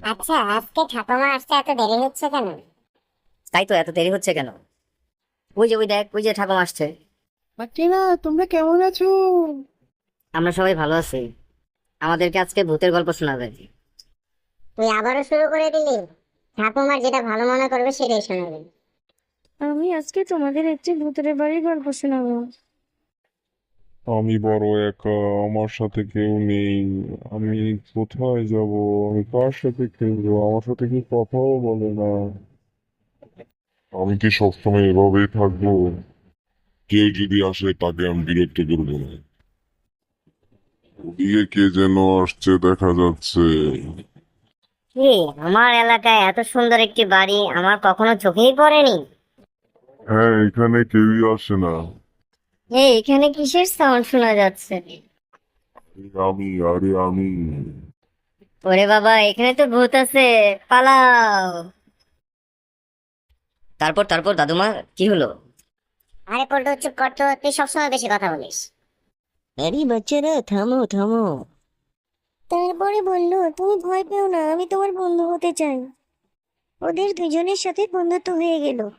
আচ্ছা, আজকে ঠাকুমা আসতে এত দেরি হচ্ছে কেন? তাই তো, এত দেরি হচ্ছে কেন? ওই যে, ওই দেখ, ওই যে ঠাকুমা আসছে। বাকিরা তোমরা কেমন আছো? আমরা সবাই ভালো আছি। আমাদেরকে আজকে ভূতের গল্প শোনাবে। তুই আবারও শুরু করে দিলি। ঠাকুমার যেটা ভালো মনে করবে সেটাই শোনাবে। আমি আজকে তোমাদের একটি ভূতের বাড়ির গল্প শোনাবো। আমি বড় একা, আমার সাথে কেউ নেই। আমি কোথায় যাব? আমি কার সাথে খেলবো? আমার সাথে কি কথাও বলে না। আমি কি সবসময় এভাবেই থাকবো? কেউ যদি আসে তাকে আমি বিরক্ত করবো না। ওদিকে কে যেন আসছে দেখা যাচ্ছে। কি, আমার এলাকায় এত সুন্দর একটি বাড়ি আমার কখনো চোখেই পড়েনি। হ্যাঁ, এখানে কেউই আসে না। এখানে কিসের সাউন্ড শোনা যাচ্ছে? আরে আমি। ওরে বাবা, এখানে তো ভূত আছে, পালাও। তারপর তারপর দাদুমা, কি হলো? আরে পল্টু, চুপ কর তো, তুই সবসময় বেশি কথা বলিস। আরে বাচ্চারা, থামো থামো। তারপরে বলল, তুমি ভয় পেও না, আমি তোমার বন্ধু হতে চাই। ওদের দুজনের সাথে বন্ধুত্ব হয়ে গেল।